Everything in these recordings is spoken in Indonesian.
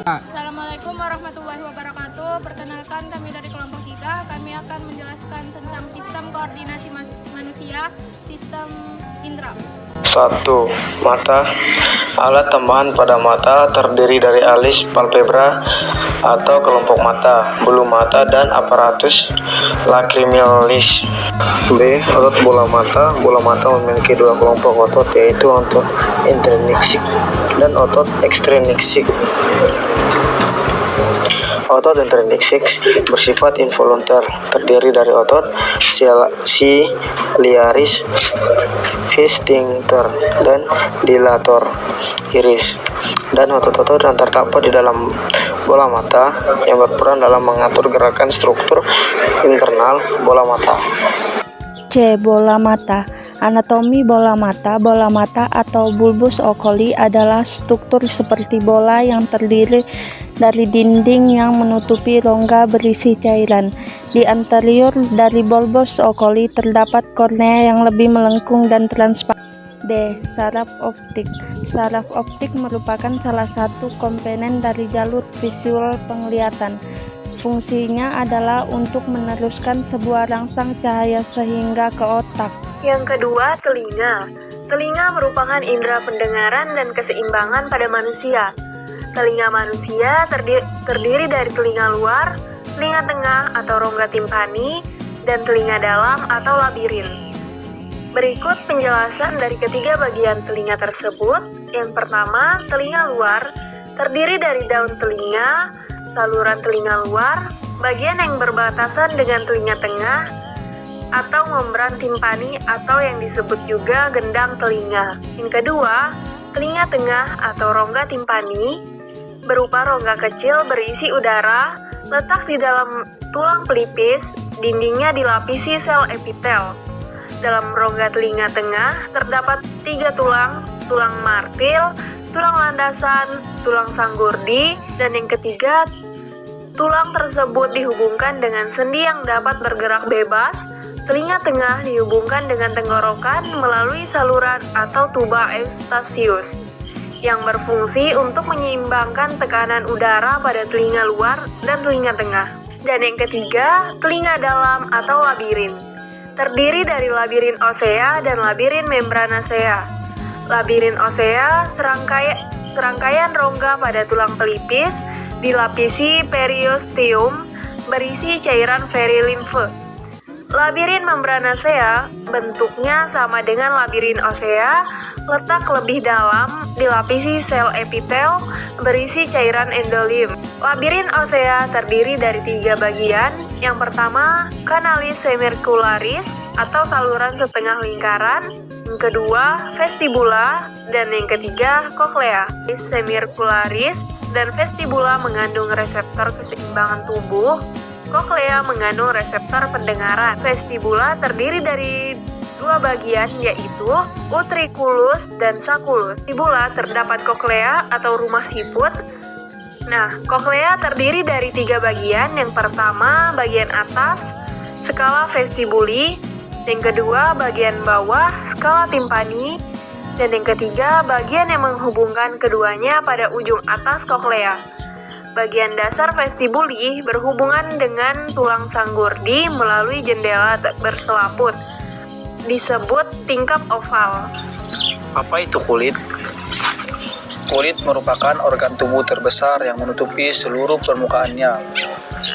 Assalamualaikum warahmatullahi wabarakatuh. Perkenalkan, kami dari kelompok 3. Kami akan menjelaskan tentang sistem koordinasi manusia, sistem indera. 1. Mata. Alat tambahan pada mata terdiri dari alis, palpebra atau kelompok mata, bulu mata, dan aparatus lacrimalis. B. Otot bola mata. Bola mata memiliki dua kelompok otot, yaitu otot intrinsik dan otot ekstrinsik. Otot intrinsik bersifat involunter, terdiri dari otot ciliaris, sphincter, dan dilator iris, dan otot-otot yang terdapat di dalam bola mata yang berperan dalam mengatur gerakan struktur internal bola mata. C. Bola mata. Anatomi bola mata. Bola mata atau bulbus oculi adalah struktur seperti bola yang terdiri dari dinding yang menutupi rongga berisi cairan. Di anterior dari bulbus oculi terdapat kornea yang lebih melengkung dan transparan. D. Saraf optik. Saraf optik merupakan salah satu komponen dari jalur visual penglihatan. Fungsinya adalah untuk meneruskan sebuah rangsang cahaya sehingga ke otak. Yang kedua, telinga. Telinga merupakan indera pendengaran dan keseimbangan pada manusia. Telinga manusia terdiri dari telinga luar, telinga tengah atau rongga timpani, dan telinga dalam atau labirin. Berikut penjelasan dari ketiga bagian telinga tersebut. Yang pertama, telinga luar terdiri dari daun telinga, saluran telinga luar, bagian yang berbatasan dengan telinga tengah, atau membran timpani atau yang disebut juga gendang telinga. Yang kedua, telinga tengah atau rongga timpani berupa rongga kecil berisi udara, letak di dalam tulang pelipis, dindingnya dilapisi sel epitel. Dalam rongga telinga tengah terdapat 3 tulang, tulang martil, tulang landasan, tulang sanggurdi, dan yang ketiga, tulang tersebut dihubungkan dengan sendi yang dapat bergerak bebas. Telinga tengah dihubungkan dengan tenggorokan melalui saluran atau tuba eustachius yang berfungsi untuk menyeimbangkan tekanan udara pada telinga luar dan telinga tengah. Dan yang ketiga, telinga dalam atau labirin. Terdiri dari labirin osea dan labirin membranacea. Labirin osea serangkaian rongga pada tulang pelipis dilapisi periosteum berisi cairan perilimfe. Labirin membranacea bentuknya sama dengan labirin osea, letak lebih dalam, dilapisi sel epitel berisi cairan endolim. Labirin osea terdiri dari 3 bagian. Yang pertama, canalis semicircularis atau saluran setengah lingkaran. Yang kedua, vestibula, dan yang ketiga, cochlea. Semicircularis dan vestibula mengandung reseptor keseimbangan tubuh. Cochlea mengandung reseptor pendengaran. Vestibula terdiri dari 2 bagian, yaitu utriculus dan sacculus. Vestibula terdapat cochlea atau rumah siput. Nah, cochlea terdiri dari 3 bagian. Yang pertama, bagian atas, skala vestibuli. Yang kedua, bagian bawah, skala timpani. Dan yang ketiga, bagian yang menghubungkan keduanya pada ujung atas cochlea. Bagian dasar vestibuli berhubungan dengan tulang sanggurdi melalui jendela berselaput, disebut tingkap oval. Apa itu kulit? Kulit merupakan organ tubuh terbesar yang menutupi seluruh permukaannya.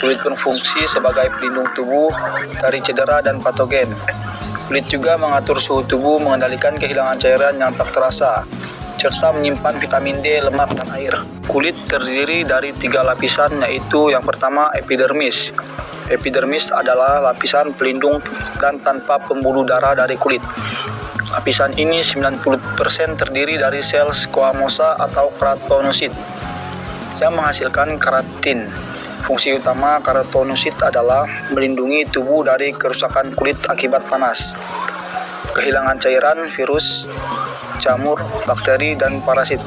Kulit berfungsi sebagai pelindung tubuh dari cedera dan patogen. Kulit juga mengatur suhu tubuh, mengendalikan kehilangan cairan yang tak terasa, serta menyimpan vitamin D, lemak, dan air. Kulit terdiri dari 3 lapisan, yaitu yang pertama epidermis. Epidermis adalah lapisan pelindung dan tanpa pembuluh darah dari kulit. Lapisan ini 90% terdiri dari sel squamosa atau keratinosit yang menghasilkan keratin. Fungsi utama keratinosit adalah melindungi tubuh dari kerusakan kulit akibat panas, kehilangan cairan, virus, jamur, bakteri, dan parasit.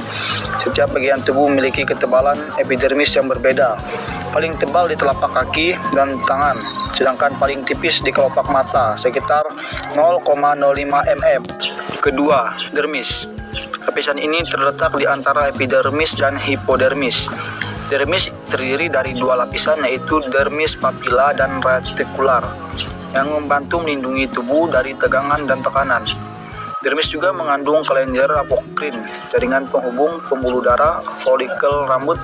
Setiap bagian tubuh memiliki ketebalan epidermis yang berbeda. Paling tebal di telapak kaki dan tangan, sedangkan paling tipis di kelopak mata, sekitar 0,05 mm. Kedua, dermis. Lapisan ini terletak di antara epidermis dan hipodermis. Dermis terdiri dari dua lapisan, yaitu dermis papila dan retikular, yang membantu melindungi tubuh dari tegangan dan tekanan. Dermis juga mengandung kelenjar apokrin, jaringan penghubung pembuluh darah, folikel rambut,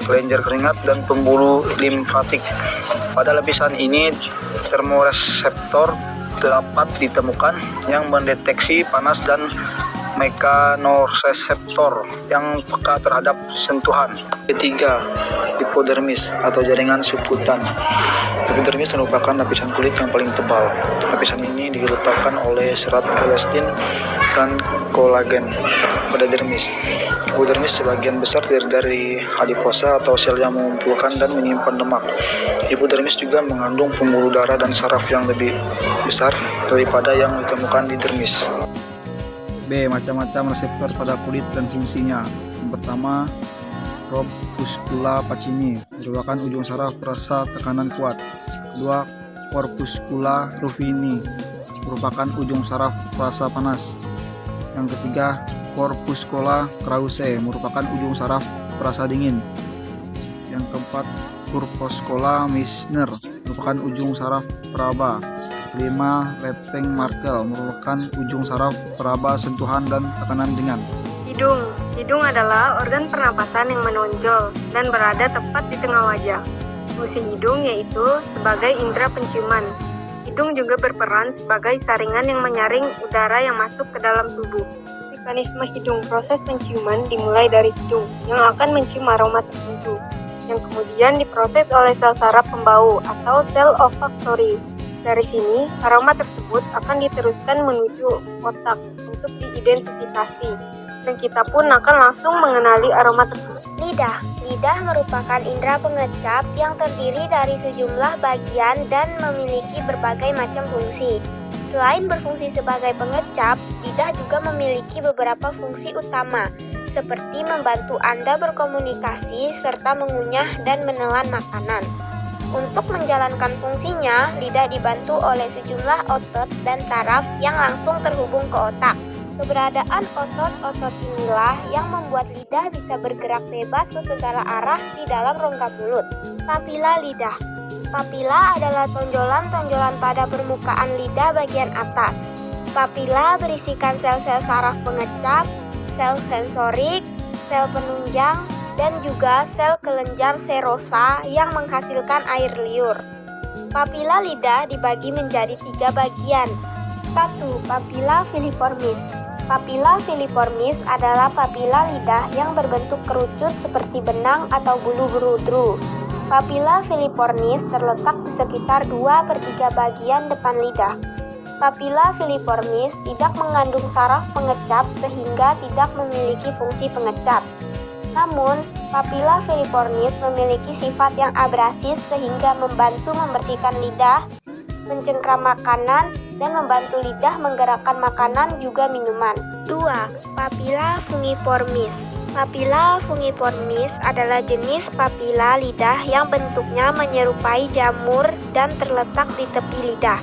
kelenjar keringat, dan pembuluh limfatik. Pada lapisan ini, termoreseptor dapat ditemukan yang mendeteksi panas dan mekanoreseptor yang peka terhadap sentuhan. Ketiga, hipodermis atau jaringan subkutan. Epidermis merupakan lapisan kulit yang paling tebal. Lapisan ini diletakkan oleh serat elastin dan kolagen pada dermis. Epidermis sebagian besar terdiri dari adiposa atau sel yang mengumpulkan dan menyimpan lemak. Epidermis juga mengandung pembuluh darah dan saraf yang lebih besar daripada yang ditemukan di dermis. B. Macam-macam reseptor pada kulit dan fungsinya. Yang pertama, corpuscula pacini merupakan ujung saraf perasa tekanan kuat. Kedua, corpuscula rufini merupakan ujung saraf perasa panas. Yang ketiga, corpuscula krause merupakan ujung saraf perasa dingin. Yang keempat, corpuscula meissner merupakan ujung saraf peraba. Kelima, lepeng Markel merupakan ujung saraf peraba sentuhan dan tekanan ringan. Hidung. Hidung adalah organ pernapasan yang menonjol dan berada tepat di tengah wajah. Fungsi hidung yaitu sebagai indera penciuman. Hidung juga berperan sebagai saringan yang menyaring udara yang masuk ke dalam tubuh. Mekanisme hidung. Proses penciuman dimulai dari hidung yang akan mencium aroma tertentu, yang kemudian diproses oleh sel saraf pembau atau sel olfaktori. Dari sini, aroma tersebut akan diteruskan menuju otak untuk diidentifikasi, dan kita pun akan langsung mengenali aroma tersebut. Lidah. Lidah merupakan indera pengecap yang terdiri dari sejumlah bagian dan memiliki berbagai macam fungsi. Selain berfungsi sebagai pengecap, lidah juga memiliki beberapa fungsi utama, seperti membantu Anda berkomunikasi serta mengunyah dan menelan makanan. Untuk menjalankan fungsinya, lidah dibantu oleh sejumlah otot dan saraf yang langsung terhubung ke otak. Keberadaan otot-otot inilah yang membuat lidah bisa bergerak bebas ke segala arah di dalam rongga mulut. Papila lidah. Papila adalah tonjolan-tonjolan pada permukaan lidah bagian atas. Papila berisikan sel-sel saraf pengecap, sel sensorik, sel penunjang, dan juga sel kelenjar serosa yang menghasilkan air liur. Papila lidah dibagi menjadi 3 bagian. 1. Papila filiformis. Papila filiformis adalah papila lidah yang berbentuk kerucut seperti benang atau bulu berudru. Papila filiformis terletak di sekitar 2/3 bagian depan lidah. Papila filiformis tidak mengandung saraf pengecap sehingga tidak memiliki fungsi pengecap. Namun, papila filiformis memiliki sifat yang abrasif sehingga membantu membersihkan lidah, mencengkram makanan, dan membantu lidah menggerakkan makanan juga minuman. 2. Papila fungiformis. Papila fungiformis adalah jenis papila lidah yang bentuknya menyerupai jamur dan terletak di tepi lidah.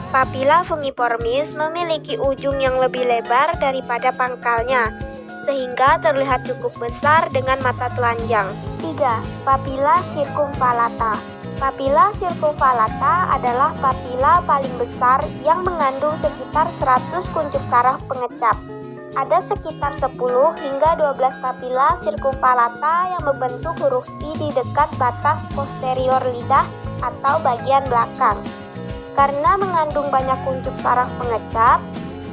Papila fungiformis memiliki ujung yang lebih lebar daripada pangkalnya, sehingga terlihat cukup besar dengan mata telanjang. 3. Papila circumvallata. Papila circumvallata adalah papila paling besar yang mengandung sekitar 100 kuncup saraf pengecap. Ada sekitar 10 hingga 12 papila circumvallata yang membentuk huruf I di dekat batas posterior lidah atau bagian belakang. Karena mengandung banyak kuncup saraf pengecap,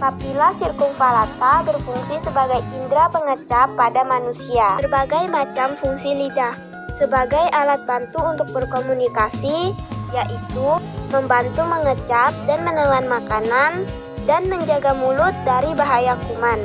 papila circumvallata berfungsi sebagai indera pengecap pada manusia. Berbagai macam fungsi lidah sebagai alat bantu untuk berkomunikasi, yaitu membantu mengecap dan menelan makanan dan menjaga mulut dari bahaya kuman.